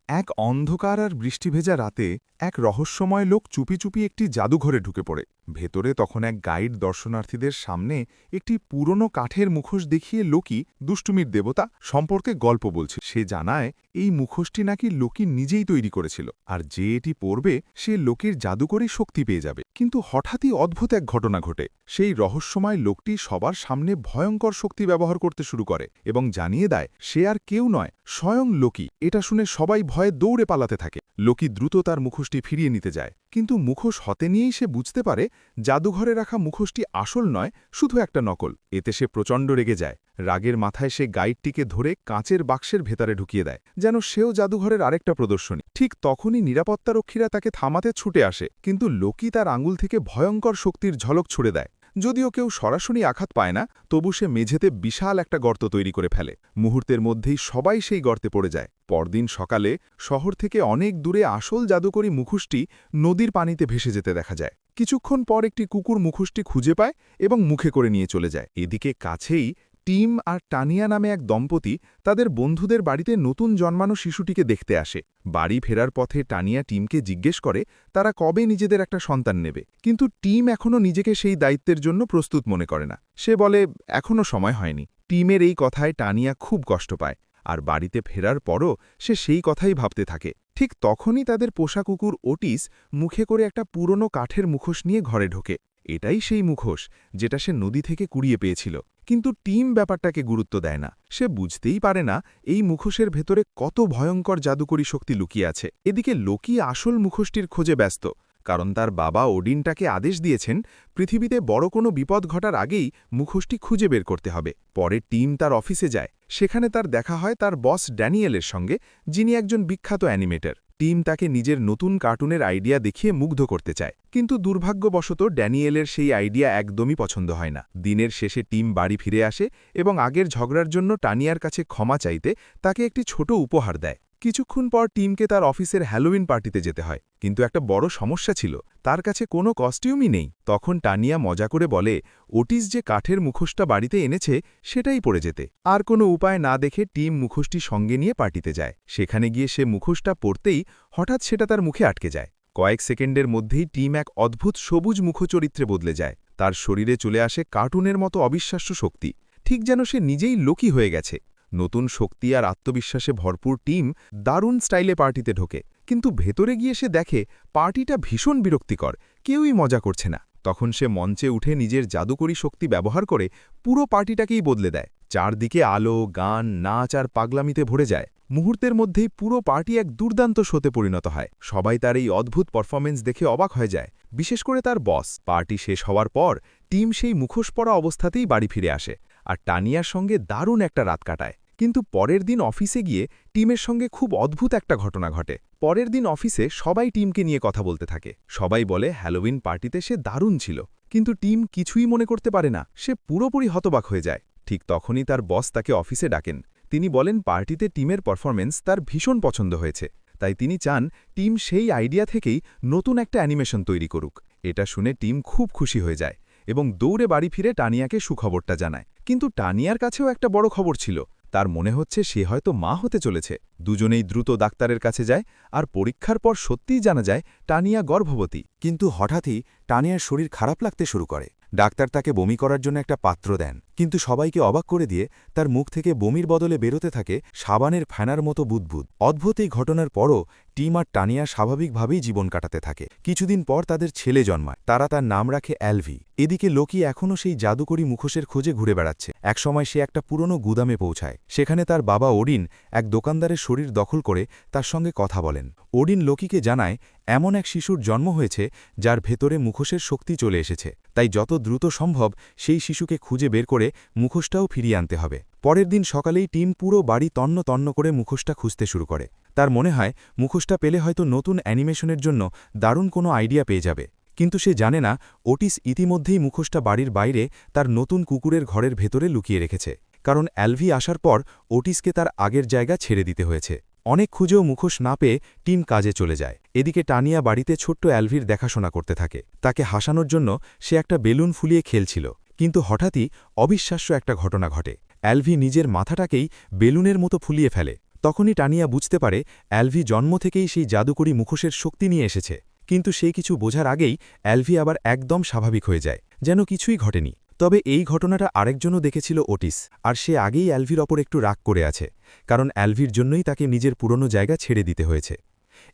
এক অন্ধকার আর বৃষ্টিভেজা রাতে এক রহস্যময় লোক চুপি চুপি একটি জাদুঘরে ঢুকে পড়ে। ভেতরে তখন এক গাইড দর্শনার্থীদের সামনে একটি পুরনো কাঠের মুখোশ দেখিয়ে লোকি দুষ্টুমির দেবতা সম্পর্কে গল্প বলছে। সে জানায় এই মুখোশটি নাকি লোকি নিজেই তৈরি করেছিল, আর যে এটি পড়বে সে লোকের জাদুকরী শক্তি পেয়ে যাবে। কিন্তু হঠাৎই অদ্ভুত এক ঘটনা ঘটে। সেই রহস্যময় লোকটি সবার সামনে ভয়ঙ্কর শক্তি ব্যবহার করতে শুরু করে এবং জানিয়ে দেয় সে আর কেউ নয়, স্বয়ং লোকি। এটা শুনে সবাই ভয়ে দৌড়ে পালাতে থাকে। লোকি দ্রুত তার মুখোশটি ফিরিয়ে নিতে যায়, কিন্তু মুখোশ হতে নিয়েই সে বুঝতে পারে জাদুঘরে রাখা মুখোশটি আসল নয়, শুধু একটা নকল। এতে সে প্রচণ্ড রেগে যায়। রাগের মাথায় সে গাইডটিকে ধরে কাঁচের বাক্সের ভেতরে ঢুকিয়ে দেয়, যেন সেও জাদুঘরের আরেকটা প্রদর্শনী। ঠিক তখনই নিরাপত্তারক্ষীরা তাকে থামাতে ছুটে আসে, কিন্তু লোকি তার আঙুল থেকে ভয়ঙ্কর শক্তির ঝলক ছুড়ে দেয়। যদিও কেউ সরাসরি আঘাত পায় না, তবু সে মেঝেতে বিশাল একটা গর্ত তৈরি করে ফেলে। মুহূর্তের মধ্যেই সবাই সেই গর্তে পড়ে যায়। পরদিন সকালে শহর থেকে অনেক দূরে আসল জাদুকরী মুখোশটি নদীর পানিতে ভেসে যেতে দেখা যায়। কিছুক্ষণ পর একটি কুকুর মুখোশটি খুঁজে পায় এবং মুখে করে নিয়ে চলে যায়। এদিকে কাছেই টিম আর টানিয়া নামে এক দম্পতি তাদের বন্ধুদের বাড়িতে নতুন জন্মানো শিশুটিকে দেখতে আসে। বাড়ি ফেরার পথে টানিয়া টিমকে জিজ্ঞেস করে তারা কবে নিজেদের একটা সন্তান নেবে, কিন্তু টিম এখনও নিজেকে সেই দায়িত্বের জন্য প্রস্তুত মনে করে না। সে বলে এখনও সময় হয়নি। টিমের এই কথায় টানিয়া খুব কষ্ট পায়, আর বাড়িতে ফেরার পরও সে সেই কথাই ভাবতে থাকে। ঠিক তখনই তাদের পোষা কুকুর ওটিস মুখে করে একটা পুরনো কাঠের মুখোশ নিয়ে ঘরে ঢোকে। এটাই সেই মুখোশ যেটা সে নদী থেকে কুড়িয়ে পেয়েছিল। কিন্তু টিম ব্যাপারটাকে গুরুত্ব দেয় না। সে বুঝতেই পারে না এই মুখোশের ভেতরে কত ভয়ঙ্কর জাদুকরী শক্তি লুকিয়ে আছে। এদিকে লোকি আসল মুখোশটির খোঁজে ব্যস্ত, কারণ তার বাবা ওডিন তাকে আদেশ দিয়েছেন পৃথিবীতে বড় কোনো বিপদ ঘটার আগেই মুখোশটি খুঁজে বের করতে হবে। পরে টিম তার অফিসে যায়। সেখানে তার দেখা হয় তার বস ড্যানিয়েলের সঙ্গে, যিনি একজন বিখ্যাত অ্যানিমেটর। টিম তাকে নিজের নতুন কার্টুনের আইডিয়া দেখিয়ে মুগ্ধ করতে চায়, কিন্তু দুর্ভাগ্যবশত ড্যানিয়েলের সেই আইডিয়া একদমই পছন্দ হয় না। দিনের শেষে টিম বাড়ি ফিরে আসে এবং আগের ঝগড়ার জন্য টানিয়ার কাছে ক্ষমা চাইতে তাকে একটি ছোট উপহার দেয়। কিছুক্ষণ পর টিমকে তার অফিসের হ্যালোউইন পার্টিতে যেতে হয়, কিন্তু একটা বড় সমস্যা ছিল, তার কাছে কোনো কস্টিউমই নেই। তখন টানিয়া মজা করে বলে ওটিস যে কাঠের মুখোশটা বাড়িতে এনেছে সেটাই পরে যেতে। আর কোনো উপায় না দেখে টিম মুখোশটি সঙ্গে নিয়ে পার্টিতে যায়। সেখানে গিয়ে সে মুখোশটা পরতেই হঠাৎ সেটা তার মুখে আটকে যায়। কয়েক সেকেন্ডের মধ্যেই টিম এক অদ্ভুত সবুজ মুখচরিত্রে বদলে যায়। তার শরীরে চলে আসে কার্টুনের মতো অবিশ্বাস্য শক্তি, ঠিক যেন সে নিজেই লোকি হয়ে গেছে। নতুন শক্তি আর আত্মবিশ্বাসে ভরপুর টিম দারুণ স্টাইলে পার্টিতে ঢোকে, কিন্তু ভেতরে গিয়ে সে দেখে পার্টিটা ভীষণ বিরক্তিকর, কেউই মজা করছে না। তখন সে মঞ্চে উঠে নিজের জাদুকরী শক্তি ব্যবহার করে পুরো পার্টিটাকেই বদলে দেয়। চারদিকে আলো, গান, নাচ আর পাগলামিতে ভরে যায়। মুহূর্তের মধ্যেই পুরো পার্টি এক দুর্দান্ত শোতে পরিণত হয়। সবাই তার এই অদ্ভুত পারফরমেন্স দেখে অবাক হয়ে যায়, বিশেষ করে তার বস। পার্টি শেষ হওয়ার পর টিম সেই মুখোশ পরা অবস্থাতেই বাড়ি ফিরে আসে আর টানিয়ার সঙ্গে দারুণ একটা রাত কাটায়। কিন্তু পরের দিন অফিসে গিয়ে টিমের সঙ্গে খুব অদ্ভুত একটা ঘটনা ঘটে। পরের দিন অফিসে সবাই টিমকে নিয়ে কথা বলতে থাকে। সবাই বলে হ্যালোউইন পার্টিতে সে দারুণ ছিল, কিন্তু টিম কিছুই মনে করতে পারে না। সে পুরোপুরি হতবাক হয়ে যায়। ঠিক তখনই তার বস তাকে অফিসে ডাকেন। তিনি বলেন পার্টিতে টিমের পারফরমেন্স তার ভীষণ পছন্দ হয়েছে, তাই তিনি চান টিম সেই আইডিয়া থেকেই নতুন একটা অ্যানিমেশন তৈরি করুক। এটা শুনে টিম খুব খুশি হয়ে যায় এবং দৌড়ে বাড়ি ফিরে টানিয়াকে সুখবরটা জানায়। কিন্তু টানিয়ার কাছেও একটা বড় খবর ছিল। তার মনে হচ্ছে সে হয়তো মা হতে চলেছে। দুজনেই দ্রুত ডাক্তারের কাছে যায়, আর পরীক্ষার পর সত্যিই জানা যায় টানিয়া গর্ভবতী। কিন্তু হঠাৎই টানিয়ার শরীর খারাপ লাগতে শুরু করে। ডাক্তার তাকে বমি করার জন্য একটা পাত্র দেন, কিন্তু সবাইকে অবাক করে দিয়ে তার মুখ থেকে বমির বদলে বেরোতে থাকে সাবানের ফেনার মতো বুদবুদ। অদ্ভুত এই ঘটনার পরও টিম আর টানিয়া স্বাভাবিকভাবেই জীবন কাটাতে থাকে। কিছুদিন পর তাদের ছেলে জন্মায়, তারা তার নাম রাখে অ্যালভি। এদিকে লোকি এখনও সেই জাদুকরী মুখোশের খোঁজে ঘুরে বেড়াচ্ছে। একসময় সে একটা পুরনো গুদামে পৌঁছায়। সেখানে তার বাবা ওডিন এক দোকানদারের শরীর দখল করে তার সঙ্গে কথা বলেন। ওডিন লোকিকে জানায় এমন এক শিশুর জন্ম হয়েছে যার ভেতরে মুখোশের শক্তি চলে এসেছে, তাই যত দ্রুত সম্ভব সেই শিশুকে খুঁজে বের করে মুখোশটাও ফিরিয়ে আনতে হবে। পরের দিন সকালেই টিম পুরো বাড়ি তন্ন তন্ন করে মুখোশটা খুঁজতে শুরু করে। তার মনে হয় মুখোশটা পেলে হয়তো নতুন অ্যানিমেশনের জন্য দারুণ কোনো আইডিয়া পেয়ে যাবে। কিন্তু সে জানে না ওটিস ইতিমধ্যেই মুখোশটা বাড়ির বাইরে তার নতুন কুকুরের ঘরের ভেতরে লুকিয়ে রেখেছে, কারণ অ্যালভি আসার পর ওটিসকে তার আগের জায়গা ছেড়ে দিতে হয়েছে। অনেক খুঁজেও মুখোশ না পেয়ে টিম কাজে চলে যায়। এদিকে টানিয়া বাড়িতে ছোট্ট অ্যালভির দেখাশোনা করতে থাকে। তাকে হাসানোর জন্য সে একটা বেলুন ফুলিয়ে খেলছিল, কিন্তু হঠাৎই অবিশ্বাস্য একটা ঘটনা ঘটে। অ্যালভি নিজের মাথাটাকেই বেলুনের মতো ফুলিয়ে ফেলে। তখনই টানিয়া বুঝতে পারে অ্যালভি জন্ম থেকেই সেই জাদুকরী মুখোশের শক্তি নিয়ে এসেছে, কিন্তু সে কিছু বোঝার আগেই অ্যালভি আবার একদম স্বাভাবিক হয়ে যায়, যেন কিছুই ঘটেনি। তবে এই ঘটনাটা আরেকজনও দেখেছিল, ওটিস, আর সে আগেই অ্যালভির ওপর একটু রাগ করে আছে, কারণ অ্যালভির জন্যই তাকে নিজের পুরনো জায়গা ছেড়ে দিতে হয়েছে।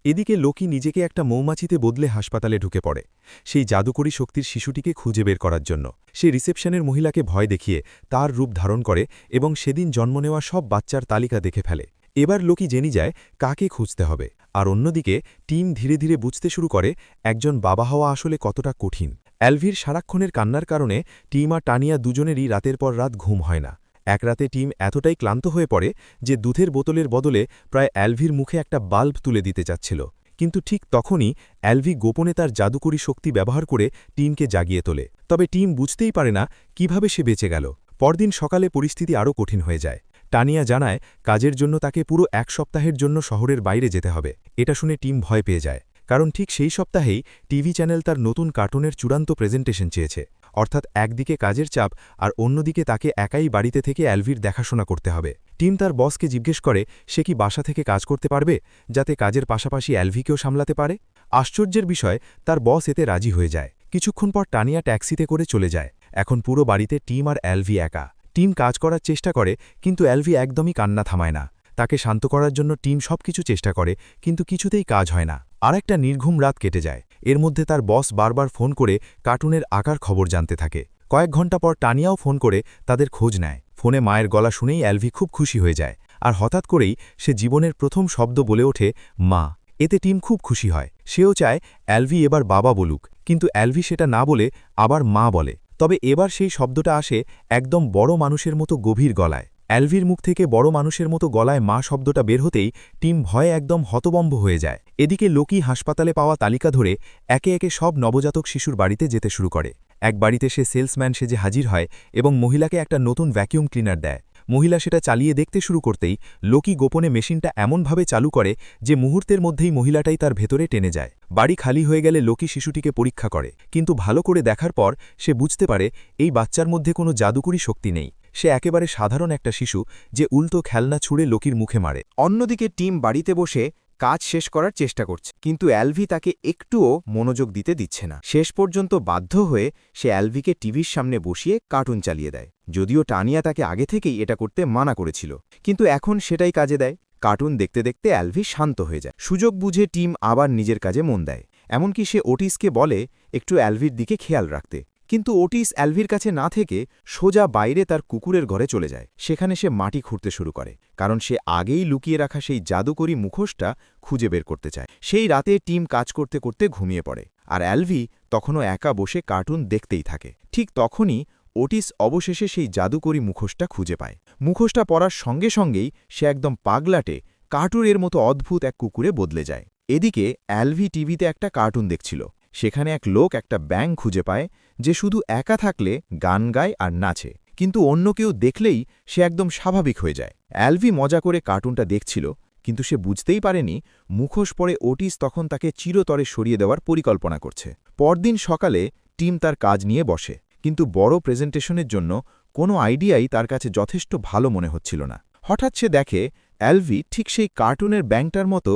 এদিকে লোকি নিজেকে একটা মৌমাছিতে বদলে হাসপাতালে ঢুকে পড়ে, সেই জাদুকরী শক্তির শিশুটিকে খুঁজে বের করার জন্য। সে রিসেপশনের মহিলাকে ভয় দেখিয়ে তার রূপ ধারণ করে এবং সেদিন জন্ম নেওয়া সব বাচ্চার তালিকা দেখে ফেলে। এবার লোকি জেনে যায় কাকে খুঁজতে হবে, আর অন্যদিকে টিম ধীরে ধীরে বুঝতে শুরু করে একজন বাবা হওয়া আসলে কতটা কঠিন। অ্যালভির সারাক্ষণের কান্নার কারণে টিম আর টানিয়া দুজনেরই রাতের পর রাত ঘুম হয় না। এক রাতে টিম এতটাই ক্লান্ত হয়ে পড়ে যে দুধের বোতলের বদলে প্রায় অ্যালভির মুখে একটা বাল্ব তুলে দিতে চাচ্ছিল, কিন্তু ঠিক তখনই অ্যালভি গোপনে তার জাদুকরী শক্তি ব্যবহার করে টিমকে জাগিয়ে তোলে। তবে টিম বুঝতেই পারে না কিভাবে সে বেঁচে গেল। পরদিন সকালে পরিস্থিতি আরও কঠিন হয়ে যায়। টানিয়া জানায় কাজের জন্য তাকে পুরো 1 সপ্তাহের জন্য শহরের বাইরে যেতে হবে। এটা শুনে টিম ভয় পেয়ে যায়, কারণ ঠিক সেই সপ্তাহেই টিভি চ্যানেল তার নতুন কার্টুনের চূড়ান্ত প্রেজেন্টেশন চেয়েছে। অর্থাৎ একদিকে কাজের চাপ আর অন্যদিকে তাকে একাই বাড়িতে থেকে অ্যালভির দেখাশোনা করতে হবে। টিম তার বসকে জিজ্ঞেস করে সে কি বাসা থেকে কাজ করতে পারবে, যাতে কাজের পাশাপাশি অ্যালভিকেও সামলাতে পারে। আশ্চর্যের বিষয়, তার বস এতে রাজি হয়ে যায়। কিছুক্ষণ পর টানিয়া ট্যাক্সিতে করে চলে যায়। এখন পুরো বাড়িতে টিম আর অ্যালভি একা। টিম কাজ করার চেষ্টা করে, কিন্তু অ্যালভি একদমই কান্না থামায় না। তাকে শান্ত করার জন্য টিম সবকিছু চেষ্টা করে, কিন্তু কিছুতেই কাজ হয় না। আর একটা নির্ঘুম রাত কেটে যায়। এর মধ্যে তার বস বারবার ফোন করে কার্টুনের আকার খবর জানতে থাকে। কয়েক ঘন্টা পর টানিয়াও ফোন করে তাদের খোঁজ নেয়। ফোনে মায়ের গলা শুনেই অ্যালভি খুব খুশি হয়ে যায়, আর হঠাৎ করেই সে জীবনের প্রথম শব্দ বলে ওঠে, মা। এতে টিম খুব খুশি হয়। সেও চায় অ্যালভি এবার বাবা বলুক, কিন্তু অ্যালভি সেটা না বলে আবার মা বলে। তবে এবার সেই শব্দটা আসে একদম বড় মানুষের মতো গভীর গলায়। অ্যালভির মুখ থেকে বড় মানুষের মতো গলায় মা শব্দটা বের হতেই টিম ভয়ে একদম হতবম্ব হয়ে যায়। এদিকে লোকি হাসপাতালে পাওয়া তালিকা ধরে একে একে সব নবজাতক শিশুর বাড়িতে যেতে শুরু করে। এক বাড়িতে সে সেলসম্যান সেজে হাজির হয় এবং মহিলাকে একটা নতুন ভ্যাকিউম ক্লিনার দেয়। মহিলা সেটা চালিয়ে দেখতে শুরু করতেই লোকি গোপনে মেশিনটা এমনভাবে চালু করে যে মুহূর্তের মধ্যেই মহিলাটাই তার ভেতরে টেনে যায়। বাড়ি খালি হয়ে গেলে লোকি শিশুটিকে পরীক্ষা করে, কিন্তু ভালো করে দেখার পর সে বুঝতে পারে এই বাচ্চার মধ্যে কোনো জাদুকরী শক্তি নেই। সে একেবারে সাধারণ একটা শিশু যে উল্টো খেলনা ছুঁড়ে লোকির মুখে মারে। অন্যদিকে টিম বাড়িতে বসে কাজ শেষ করার চেষ্টা করছে, কিন্তু অ্যালভি তাকে একটুও মনোযোগ দিতে দিচ্ছে না। শেষ পর্যন্ত বাধ্য হয়ে সে অ্যালভিকে টিভির সামনে বসিয়ে কার্টুন চালিয়ে দেয়। যদিও টানিয়া তাকে আগে থেকেই এটা করতে মানা করেছিল, কিন্তু এখন সেটাই কাজে দেয়। কার্টুন দেখতে দেখতে অ্যালভি শান্ত হয়ে যায়। সুযোগ বুঝে টিম আবার নিজের কাজে মন দেয়। এমনকি সে ওটিসকে বলে একটু অ্যালভির দিকে খেয়াল রাখতে, কিন্তু ওটিস অ্যালভির কাছে না থেকে সোজা বাইরে তার কুকুরের ঘরে চলে যায়। সেখানে সে মাটি খুঁড়তে শুরু করে, কারণ সে আগেই লুকিয়ে রাখা সেই জাদুকরী মুখোশটা খুঁজে বের করতে চায়। সেই রাতে টিম কাজ করতে করতে ঘুমিয়ে পড়ে, আর অ্যালভি তখনও একা বসে কার্টুন দেখতেই থাকে। ঠিক তখনই ওটিস অবশেষে সেই জাদুকরী মুখোশটা খুঁজে পায়। মুখোশটা পরার সঙ্গে সঙ্গেই সে একদম পাগলাটে কার্টুনের মতো অদ্ভুত এক কুকুরে বদলে যায়। এদিকে অ্যালভি টিভিতে একটা কার্টুন দেখছিল। সেখানে এক লোক একটা ব্যাঙ খুঁজে পায় যে শুধু একা থাকলে গান গায় আর নাচে, কিন্তু অন্য কেউ দেখলেই সে একদম স্বাভাবিক হয়ে যায়। অ্যালভি মজা করে কার্টুনটা দেখছিল, কিন্তু সে বুঝতেই পারেনি মুখোশ পরে ওটিস তখন তাকে চিরতরে সরিয়ে দেওয়ার পরিকল্পনা করছে। পরদিন সকালে টিম তার কাজ নিয়ে বসে, কিন্তু বড় প্রেজেন্টেশনের জন্য কোনো আইডিয়াই তার কাছে যথেষ্ট ভালো মনে হচ্ছিল না। হঠাৎ সে দেখে অ্যালভি ঠিক সেই কার্টুনের ব্যাঙটার মতো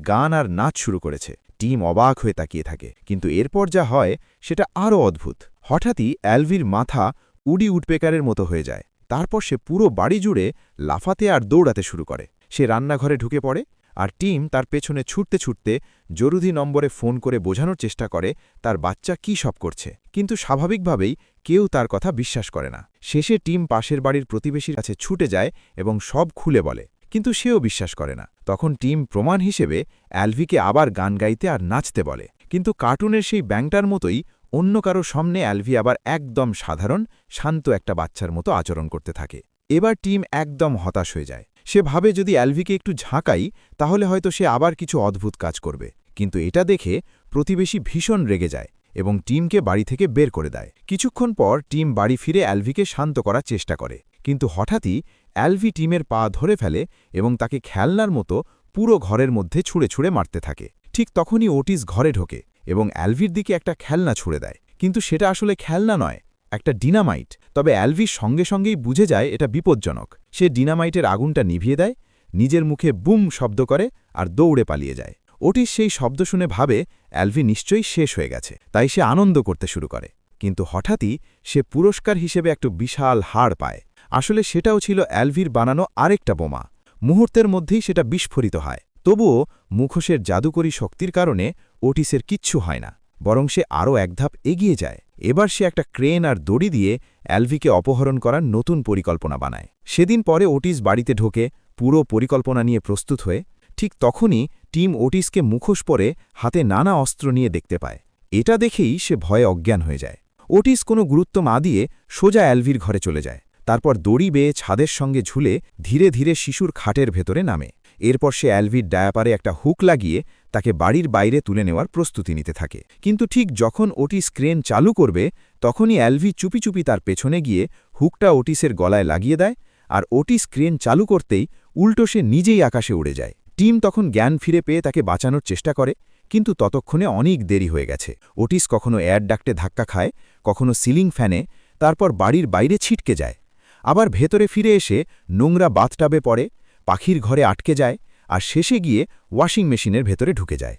গান আর নাচ শুরু করেছে। টিম অবাক হয়ে তাকিয়ে থাকে, কিন্তু এরপর যা হয় সেটা আরও অদ্ভুত। হঠাৎই অ্যালভির মাথা উডি উডপেকারের মতো হয়ে যায়। তারপর সে পুরো বাড়ি জুড়ে লাফাতে আর দৌড়াতে শুরু করে। সে রান্নাঘরে ঢুকে পড়ে, আর টিম তার পেছনে ছুটতে ছুটতে জরুরি নম্বরে ফোন করে বোঝানোর চেষ্টা করে তার বাচ্চা কী সব করছে, কিন্তু স্বাভাবিকভাবেই কেউ তার কথা বিশ্বাস করে না। শেষে টিম পাশের বাড়ির প্রতিবেশীর কাছে ছুটে যায় এবং সব খুলে বলে, কিন্তু সেও বিশ্বাস করে না। তখন টিম প্রমাণ হিসেবে অ্যালভিকে আবার গান গাইতে আর নাচতে বলে, কিন্তু কার্টুনের সেই ব্যাঙটার মতোই অন্য কারো সামনে অ্যালভি আবার একদম সাধারণ শান্ত একটা বাচ্চার মতো আচরণ করতে থাকে। এবার টিম একদম হতাশ হয়ে যায়। সে ভাবে যদি অ্যালভিকে একটু ঝাঁকাই তাহলে হয়তো সে আবার কিছু অদ্ভুত কাজ করবে, কিন্তু এটা দেখে প্রতিবেশী ভীষণ রেগে যায় এবং টিমকে বাড়ি থেকে বের করে দেয়। কিছুক্ষণ পর টিম বাড়ি ফিরে অ্যালভিকে শান্ত করার চেষ্টা করে, কিন্তু হঠাৎই অ্যালভি টিমের পা ধরে ফেলে এবং তাকে খেলনার মতো পুরো ঘরের মধ্যে ছুঁড়ে ছুঁড়ে মারতে থাকে। ঠিক তখনই ওটিস ঘরে ঢোকে এবং অ্যালভির দিকে একটা খেলনা ছুঁড়ে দেয়, কিন্তু সেটা আসলে খেলনা নয়, একটা ডিনামাইট। তবে অ্যালভি সঙ্গে সঙ্গেই বুঝে যায় এটা বিপজ্জনক। সে ডিনামাইটের আগুনটা নিভিয়ে দেয়, নিজের মুখে বুম শব্দ করে আর দৌড়ে পালিয়ে যায়। ওটিস সেই শব্দ শুনে ভাবে অ্যালভি নিশ্চয়ই শেষ হয়ে গেছে, তাই সে আনন্দ করতে শুরু করে। কিন্তু হঠাৎই সে পুরস্কার হিসেবে একটা বিশাল হাড় পায়। আসলে সেটাও ছিল অ্যালভির বানানো আরেকটা বোমা। মুহূর্তের মধ্যেই সেটা বিস্ফোরিত হয়। তবুও মুখোশের জাদুকরী শক্তির কারণে ওটিসের কিচ্ছু হয় না, বরং সে আরও এক ধাপ এগিয়ে যায়। এবার সে একটা ক্রেন আর দড়ি দিয়ে অ্যালভিকে অপহরণ করার নতুন পরিকল্পনা বানায়। সেদিন পরে ওটিস বাড়িতে ঢোকে পুরো পরিকল্পনা নিয়ে প্রস্তুত হয়ে। ঠিক তখনই টিম ওটিসকে মুখোশ পরে হাতে নানা অস্ত্র নিয়ে দেখতে পায়। এটা দেখেই সে ভয়ে অজ্ঞান হয়ে যায়। ওটিস কোনো গুরুত্ব না দিয়ে সোজা অ্যালভির ঘরে চলে যায়। তারপর দড়ি বেয়ে ছাদের সঙ্গে ঝুলে ধীরে ধীরে শিশুর খাটের ভেতরে নামে। এরপর সে অ্যালভির ডায়াপারে একটা হুক লাগিয়ে তাকে বাড়ির বাইরে তুলে নেওয়ার প্রস্তুতি নিতে থাকে। কিন্তু ঠিক যখন ওটিস ক্রেন চালু করবে, তখনই অ্যালভি চুপি চুপি তার পেছনে গিয়ে হুকটা ওটিসের গলায় লাগিয়ে দেয়, আর ওটিস ক্রেন চালু করতেই উল্টো সে নিজেই আকাশে উড়ে যায়। টিম তখন জ্ঞান ফিরে পেয়ে তাকে বাঁচানোর চেষ্টা করে, কিন্তু ততক্ষণে অনেক দেরি হয়ে গেছে। ওটিস কখনো এয়ার ডাক্টে ধাক্কা খায়, কখনো সিলিং ফ্যানে, তারপর বাড়ির বাইরে ছিটকে যায়। আবার ভেতরে ফিরে এসে নোংরা বাথটাবে পড়ে, পাখির ঘরে আটকে যায়, আর শেষে গিয়ে ওয়াশিং মেশিনের ভেতরে ঢুকে যায়।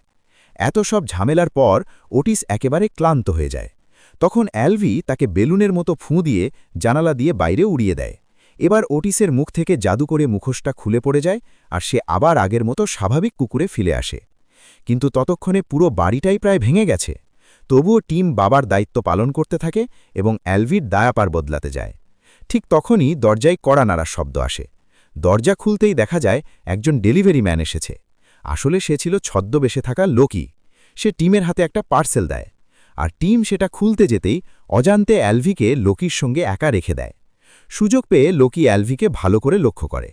এত সব ঝামেলার পর ওটিস একেবারে ক্লান্ত হয়ে যায়। তখন অ্যালভি তাকে বেলুনের মতো ফুঁ দিয়ে জানালা দিয়ে বাইরে উড়িয়ে দেয়। এবার ওটিসের মুখ থেকে জাদু করে মুখোশটা খুলে পড়ে যায়, আর সে আবার আগের মতো স্বাভাবিক কুকুরে ফিরে আসে। কিন্তু ততক্ষণে পুরো বাড়িটাই প্রায় ভেঙে গেছে। তবুও টিম বাবার দায়িত্ব পালন করতে থাকে এবং অ্যালভির দায়াপার বদলাতে যায়। ঠিক তখনই দরজায় কড়া নাড়ার শব্দ আসে। দরজা খুলতেই দেখা যায় একজন ডেলিভারি ম্যান এসেছে। আসলে সে ছিল ছদ্মবেশে থাকা লোকি। সে টিমের হাতে একটা পার্সেল দেয়, আর টিম সেটা খুলতে যেতেই অজান্তে অ্যালভিকে লোকির সঙ্গে একা রেখে দেয়। সুযোগ পেয়ে লোকি অ্যালভিকে ভালো করে লক্ষ্য করে,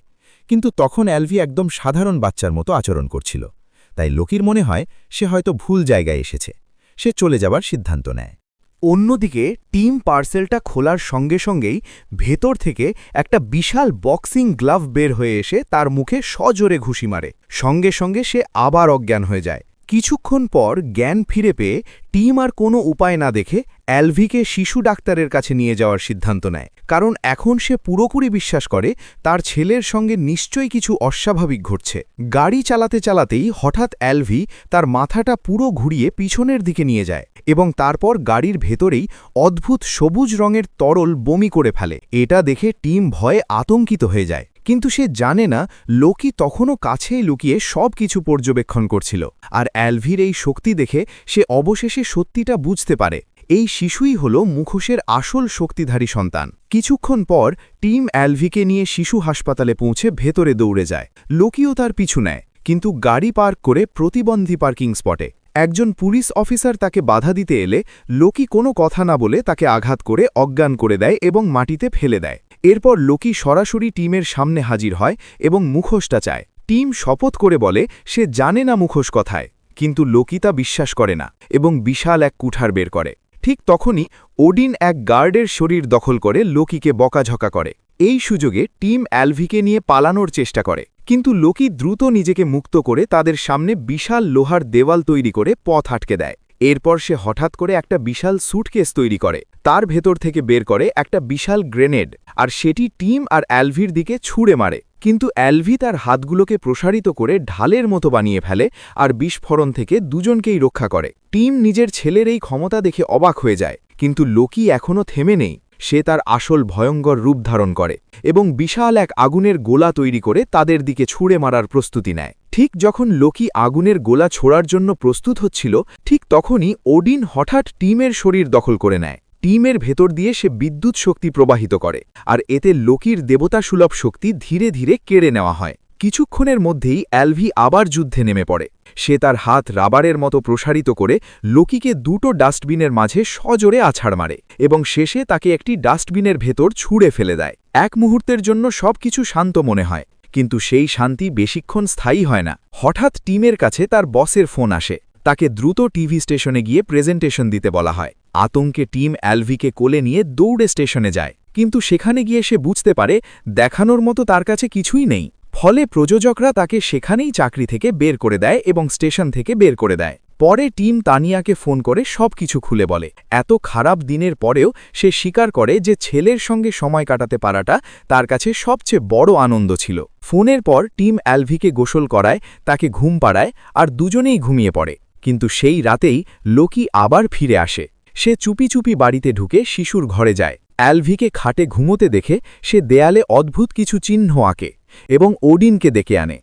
কিন্তু তখন অ্যালভি একদম সাধারণ বাচ্চার মতো আচরণ করছিল। তাই লোকির মনে হয় সে হয়তো ভুল জায়গায় এসেছে। সে চলে যাবার সিদ্ধান্ত নেয়। অন্যদিকে টিম পার্সেলটা খোলার সঙ্গে সঙ্গেই ভেতর থেকে একটা বিশাল বক্সিং গ্লাভ বের হয়ে এসে তার মুখে সজোরে ঘুষি মারে। সঙ্গে সঙ্গে সে আবার অজ্ঞান হয়ে যায়। কিছুক্ষণ পর জ্ঞান ফিরে পেয়ে টিম আর কোনো উপায় না দেখে অ্যালভিকে শিশু ডাক্তারের কাছে নিয়ে যাওয়ার সিদ্ধান্ত নেয়, কারণ এখন সে পুরোপুরি বিশ্বাস করে তার ছেলের সঙ্গে নিশ্চয়ই কিছু অস্বাভাবিক ঘটছে। গাড়ি চালাতে চালাতেই হঠাৎ অ্যালভি তার মাথাটা পুরো ঘুরিয়ে পিছনের দিকে নিয়ে যায় এবং তারপর গাড়ির ভেতরেই অদ্ভুত সবুজ রঙের তরল বমি করে ফেলে। এটা দেখে টিম ভয়ে আতঙ্কিত হয়ে যায়, কিন্তু সে জানে না লোকি তখনও কাছেই লুকিয়ে সব কিছু পর্যবেক্ষণ করছিল। আর অ্যালভির এই শক্তি দেখে সে অবশেষে সত্যিটা বুঝতে পারে, এই শিশুই হল মুখোশের আসল শক্তিধারী সন্তান। কিছুক্ষণ পর টিম অ্যালভিকে নিয়ে শিশু হাসপাতালে পৌঁছে ভেতরে দৌড়ে যায়। লোকিও তার পিছু নেয়, কিন্তু গাড়ি পার্ক করে প্রতিবন্ধী পার্কিং স্পটে। একজন পুলিশ অফিসার তাকে বাধা দিতে এলে লোকি কোনো কথা না বলে তাকে আঘাত করে অজ্ঞান করে দেয় এবং মাটিতে ফেলে দেয়। এরপর লোকি সরাসরি টিমের সামনে হাজির হয় এবং মুখোশটা চায়। টিম শপথ করে বলে সে জানে না মুখোশ কথায়, কিন্তু লোকি তা বিশ্বাস করে না এবং বিশাল এক কুঠার বের করে। ঠিক তখনই ওডিন এক গার্ডের শরীর দখল করে লোকিকে বকাঝকা করে। এই সুযোগে টিম অ্যালভিকে নিয়ে পালানোর চেষ্টা করে, কিন্তু লোকি দ্রুত নিজেকে মুক্ত করে তাদের সামনে বিশাল লোহার দেওয়াল তৈরি করে পথ আটকে দেয়। এরপর সে হঠাৎ করে একটা বিশাল স্যুটকেস তৈরি করে, তার ভেতর থেকে বের করে একটা বিশাল গ্রেনেড, আর সেটি টিম আর অ্যালভির দিকে ছুঁড়ে মারে। কিন্তু অ্যালভি তার হাতগুলোকে প্রসারিত করে ঢালের মতো বানিয়ে ফেলে আর বিস্ফোরণ থেকে দুজনকেই রক্ষা করে। টিম নিজের ছেলের এই ক্ষমতা দেখে অবাক হয়ে যায়, কিন্তু লোকি এখনও থেমে নেই। সে তার আসল ভয়ঙ্কর রূপ ধারণ করে এবং বিশাল এক আগুনের গোলা তৈরি করে তাদের দিকে ছুঁড়ে মারার প্রস্তুতি নেয়। ঠিক যখন লোকি আগুনের গোলা ছোড়ার জন্য প্রস্তুত হচ্ছিল, ঠিক তখনই ওডিন হঠাৎ টিমের শরীর দখল করে নেয়। টিমের ভেতর দিয়ে সে বিদ্যুৎ শক্তি প্রবাহিত করে, আর এতে লোকির দেবতাসুলভ শক্তি ধীরে ধীরে কেড়ে নেওয়া হয়। কিছুক্ষণের মধ্যেই অ্যালভি আবার যুদ্ধে নেমে পড়ে। সে তার হাত রাবারের মতো প্রসারিত করে লোকিকে দুটো ডাস্টবিনের মাঝে সজোরে আছাড় মারে এবং শেষে তাকে একটি ডাস্টবিনের ভেতর ছুঁড়ে ফেলে দেয়। এক মুহূর্তের জন্য সবকিছু শান্ত মনে হয়, কিন্তু সেই শান্তি বেশিক্ষণ স্থায়ী হয় না। হঠাৎ টিমের কাছে তার বসের ফোন আসে। তাকে দ্রুত টিভি স্টেশনে গিয়ে প্রেজেন্টেশন দিতে বলা হয়। আতঙ্কে টিম অ্যালভিকে কোলে নিয়ে দৌড়ে স্টেশনে যায়, কিন্তু সেখানে গিয়ে সে বুঝতে পারে দেখানোর মতো তার কাছে কিছুই নেই। ফলে প্রযোজকরা তাকে সেখানেই চাকরি থেকে বের করে দেয় এবং স্টেশন থেকে বের করে দেয়। পরে টিম তানিয়াকে ফোন করে সবকিছু খুলে বলে। এত খারাপ দিনের পরেও সে স্বীকার করে যে ছেলের সঙ্গে সময় কাটাতে পারাটা তার কাছে সবচেয়ে বড় আনন্দ ছিল। ফোনের পর টিম অ্যালভিকে গোসল করায়, তাকে ঘুম পাড়ায় আর দুজনেই ঘুমিয়ে পড়ে। কিন্তু সেই রাতেই লোকি আবার ফিরে আসে। সে চুপি চুপি বাড়িতে ঢুকে শিশুর ঘরে যায়। অ্যালভিকে খাটে ঘুমোতে দেখে সে দেয়ালে অদ্ভুত কিছু চিহ্ন আঁকে এবং ওডিনকে ডেকে আনে।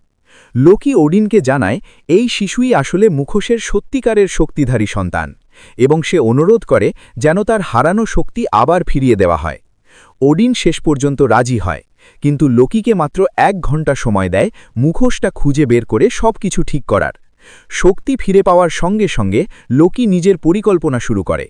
লোকি ওডিনকে জানায় এই শিশুই আসলে মুখোশের সত্যিকারের শক্তিধারী সন্তান এবং সে অনুরোধ করে যেন তার হারানো শক্তি আবার ফিরিয়ে দেওয়া হয়। ওডিন শেষ পর্যন্ত রাজি হয়, কিন্তু লোকিকে মাত্র 1 ঘন্টা সময় দেয় মুখোশটা খুঁজে বের করে সবকিছু ঠিক করার। শক্তি ফিরে পাওয়ার সঙ্গে সঙ্গে লোকি নিজের পরিকল্পনা শুরু করে।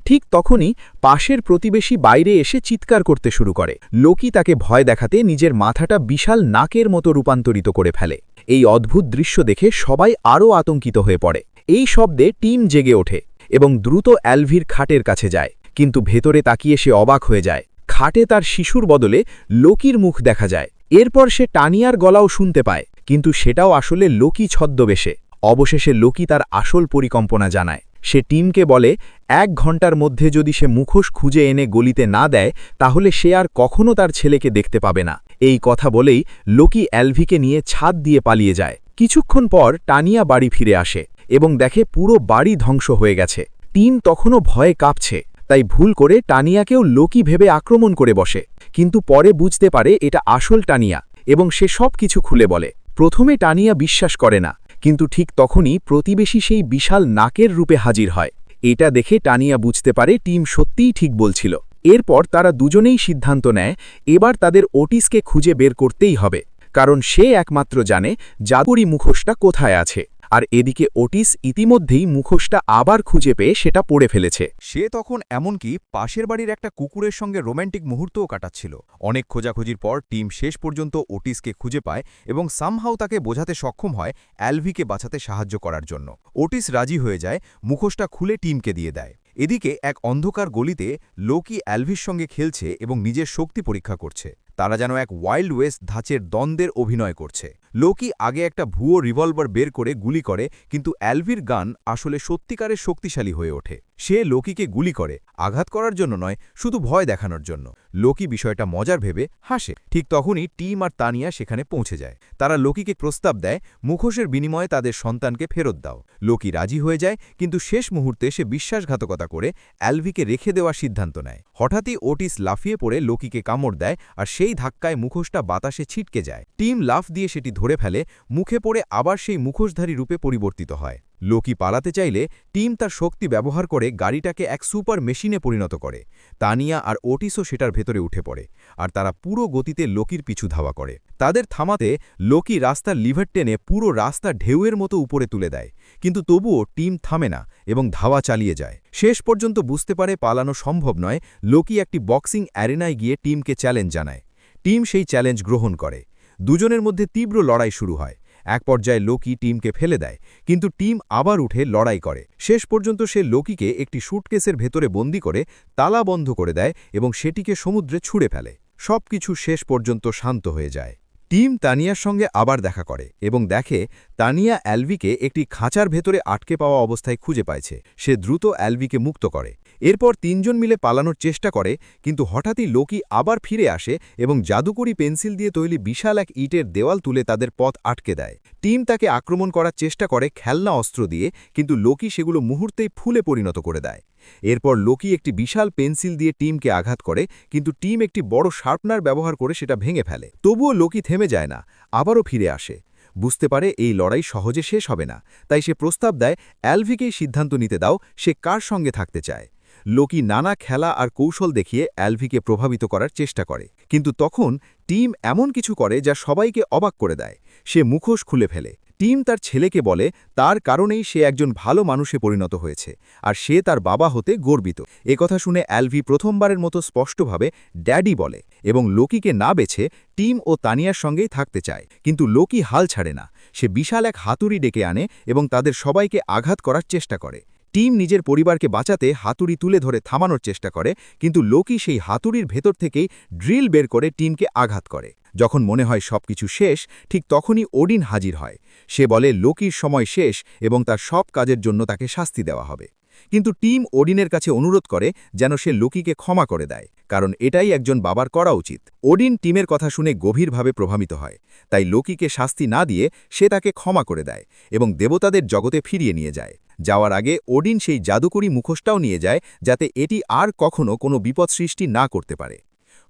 ঠিক তখনই পাশের প্রতিবেশী বাইরে এসে চিৎকার করতে শুরু করে। লোকি তাকে ভয় দেখাতে নিজের মাথাটা বিশাল নাকের মতো রূপান্তরিত করে ফেলে। এই অদ্ভুত দৃশ্য দেখে সবাই আরও আতঙ্কিত হয়ে পড়ে। এই শব্দে টিম জেগে ওঠে এবং দ্রুত অ্যালভির খাটের কাছে যায়, কিন্তু ভেতরে তাকিয়ে সে অবাক হয়ে যায়। খাটে তার শিশুর বদলে লোকির মুখ দেখা যায়। এরপর সে টানিয়ার গলাও শুনতে পায়, কিন্তু সেটাও আসলে লোকি ছদ্মবেশে। অবশেষে লোকি তার আসল পরিকল্পনা জানায়। সে টিমকে বলে 1 ঘন্টার মধ্যে যদি সে মুখোশ খুঁজে এনে গলিতে না দেয় তাহলে সে আর কখনো তার ছেলেকে দেখতে পাবে না। এই কথা বলেই লোকি অ্যালভিকে নিয়ে ছাদ দিয়ে পালিয়ে যায়। কিছুক্ষণ পর টানিয়া বাড়ি ফিরে আসে এবং দেখে পুরো বাড়ি ধ্বংস হয়ে গেছে। টিম তখনও ভয়ে কাঁপছে, তাই ভুল করে টানিয়াকেও লোকি ভেবে আক্রমণ করে বসে। কিন্তু পরে বুঝতে পারে এটা আসল টানিয়া এবং সে সব কিছু খুলে বলে। প্রথমে টানিয়া বিশ্বাস করে না, কিন্তু ঠিক তখনই প্রতিবেশী সেই বিশাল নাকের রূপে হাজির হয়। এটা দেখে টানিয়া বুঝতে পারে টিম সত্যিই ঠিক বলছিল। এরপর তারা দুজনেই সিদ্ধান্ত নেয় এবার তাদের ওটিসকে খুঁজে বের করতেই হবে, কারণ সে একমাত্র জানে জাদুরি মুখোশটা কোথায় আছে। আর এদিকে ওটিস ইতিমধ্যেই মুখোশটা আবার খুঁজে পেয়ে সেটা পড়ে ফেলেছে। সে তখন এমনকি পাশের বাড়ির একটা কুকুরের সঙ্গে রোম্যান্টিক মুহূর্তও কাটাচ্ছিল। অনেক খোঁজাখুঁজির পর টিম শেষ পর্যন্ত ওটিসকে খুঁজে পায় এবং সামহাও তাকে বোঝাতে সক্ষম হয় অ্যালভিকে বাঁচাতে সাহায্য করার জন্য। ওটিস রাজি হয়ে যায়, মুখোশটা খুলে টিমকে দিয়ে দেয়। এদিকে এক অন্ধকার গলিতে লোকি অ্যালভির সঙ্গে খেলছে এবং নিজের শক্তি পরীক্ষা করছে। তারা যেন এক ওয়াইল্ড ওয়েস্ট ধাঁচের দ্বন্দ্বের অভিনয় করছে। লোকি আগে একটা ভুয়ো রিভলভার বের করে গুলি করে, কিন্তু অ্যালভির গান আসলে সত্যিকারের শক্তিশালী হয়ে ওঠে। সে লোকিকে গুলি করে আঘাত করার জন্য নয়, শুধু ভয় দেখানোর জন্য। লোকি বিষয়টা মজার ভেবে হাসে। ঠিক তখনই টিম আর তানিয়া সেখানে পৌঁছে যায়। তারা লোকিকে প্রস্তাব দেয় মুখোশের বিনিময়ে তাদের সন্তানকে ফেরত দাও। লোকি রাজি হয়ে যায়, কিন্তু শেষ মুহূর্তে সে বিশ্বাসঘাতকতা করে অ্যালভিকে রেখে দেওয়ার সিদ্ধান্ত নেয়। হঠাৎই ওটিস লাফিয়ে পড়ে লোকিকে কামড় দেয়, আর সেই ধাক্কায় মুখোশটা বাতাসে ছিটকে যায়। টিম লাফ দিয়ে সেটি ধরে ফেলে, মুখে পড়ে আবার সেই মুখোশধারী রূপে পরিবর্তিত হয়। লোকি পালাতে চাইলে টিম তার শক্তি ব্যবহার করে গাড়িটাকে এক সুপার মেশিনে পরিণত করে। তানিয়া আর ওটিসও সেটার ভেতরে উঠে পড়ে, আর তারা পুরো গতিতে লোকির পিছু ধাওয়া করে। তাদের থামাতে লোকি রাস্তার লিভার টেনে পুরো রাস্তা ঢেউয়ের মতো উপরে তুলে দেয়, কিন্তু তবুও টিম থামে না এবং ধাওয়া চালিয়ে যায়। শেষ পর্যন্ত বুঝতে পারে পালানো সম্ভব নয়। লোকি একটি বক্সিং অ্যারেনায় গিয়ে টিমকে চ্যালেঞ্জ জানায়। টিম সেই চ্যালেঞ্জ গ্রহণ করে। দুজনের মধ্যে তীব্র লড়াই শুরু হয়। এক পর্যায়ে লোকি টিমকে ফেলে দেয়, কিন্তু টিম আবার উঠে লড়াই করে। শেষ পর্যন্ত সে লোকিকে একটি স্যুটকেসের ভেতরে বন্দী করে তালা বন্ধ করে দেয় এবং সেটিকে সমুদ্রে ছুঁড়ে ফেলে। সবকিছু শেষ পর্যন্ত শান্ত হয়ে যায়। টিম তানিয়ার সঙ্গে আবার দেখা করে এবং দেখে তানিয়া অ্যালভিকে একটি খাঁচার ভেতরে আটকে পাওয়া অবস্থায় খুঁজে পাইছে। সে দ্রুত অ্যালভিকে মুক্ত করে। এরপর তিনজন মিলে পালানোর চেষ্টা করে, কিন্তু হঠাৎই লোকি আবার ফিরে আসে এবং জাদুকরি পেন্সিল দিয়ে তৈরি বিশাল এক ইটের দেওয়াল তুলে তাদের পথ আটকে দেয়। টিম তাকে আক্রমণ করার চেষ্টা করে খেলনা অস্ত্র দিয়ে, কিন্তু লোকি সেগুলো মুহূর্তেই ফুলে পরিণত করে দেয়। এরপর লোকি একটি বিশাল পেন্সিল দিয়ে টিমকে আঘাত করে, কিন্তু টিম একটি বড় শার্পনার ব্যবহার করে সেটা ভেঙে ফেলে। তবুও লোকি থেমে যায় না, আবারও ফিরে আসে। বুঝতে পারে এই লড়াই সহজে শেষ হবে না, তাই সে প্রস্তাব দেয় অ্যালভিকেই সিদ্ধান্ত নিতে দাও সে কার সঙ্গে থাকতে চায়। লোকি নানা খেলা আর কৌশল দেখিয়ে অ্যালভিকে প্রভাবিত করার চেষ্টা করে, কিন্তু তখন টিম এমন কিছু করে যা সবাইকে অবাক করে দেয়। সে মুখোশ খুলে ফেলে। টিম তার ছেলেকে বলে তার কারণেই সে একজন ভালো মানুষে পরিণত হয়েছে, আর সে তার বাবা হতে গর্বিত। একথা শুনে অ্যালভি প্রথমবারের মতো স্পষ্টভাবে ড্যাডি বলে এবং লোকিকে না বেছে টিম ও তানিয়ার সঙ্গেই থাকতে চায়। কিন্তু লোকি হাল ছাড়ে না। সে বিশাল এক হাতুড়ি ডেকে আনে এবং তাদের সবাইকে আঘাত করার চেষ্টা করে। টিম নিজের পরিবারকে বাঁচাতে হাতুড়ি তুলে ধরে থামানোর চেষ্টা করে, কিন্তু লোকি সেই হাতুড়ির ভেতর থেকেই ড্রিল বের করে টিমকে আঘাত করে। যখন মনে হয় সবকিছু শেষ, ঠিক তখনই ওডিন হাজির হয়। সে বলে লোকির সময় শেষ এবং তার সব কাজের জন্য তাকে শাস্তি দেওয়া হবে। কিন্তু টিম ওডিনের কাছে অনুরোধ করে যেন সে লোকিকে ক্ষমা করে দেয়, কারণ এটাই একজন বাবার করা উচিত। ওডিন টিমের কথা শুনে গভীরভাবে প্রভাবিত হয়, তাই লোকিকে শাস্তি না দিয়ে সে তাকে ক্ষমা করে দেয় এবং দেবতাদের জগতে ফিরিয়ে নিয়ে যায়। যাওয়ার আগে ওডিন সেই জাদুকরী মুখোশটাও নিয়ে যায়, যাতে এটি আর কখনো কোনো বিপদ সৃষ্টি না করতে পারে।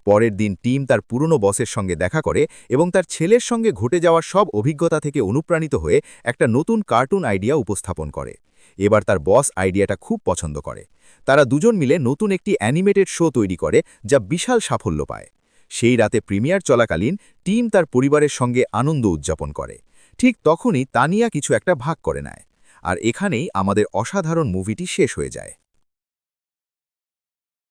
পরের দিন টিম তার পুরনো বসের সঙ্গে দেখা করে এবং তার ছেলের সঙ্গে ঘটে যাওয়ার সব অভিজ্ঞতা থেকে অনুপ্রাণিত হয়ে একটা নতুন কার্টুন আইডিয়া উপস্থাপন করে। এবার তার বস আইডিয়াটা খুব পছন্দ করে। তারা দুজন মিলে নতুন একটি অ্যানিমেটেড শো তৈরি করে, যা বিশাল সাফল্য পায়। সেই রাতে প্রিমিয়ার চলাকালীন টিম তার পরিবারের সঙ্গে আনন্দ উদযাপন করে। ঠিক তখনই তানিয়া কিছু একটা ভাগ করে নেয়। আর এখানেই আমাদের অসাধারণ মুভিটি শেষ হয়ে যায়।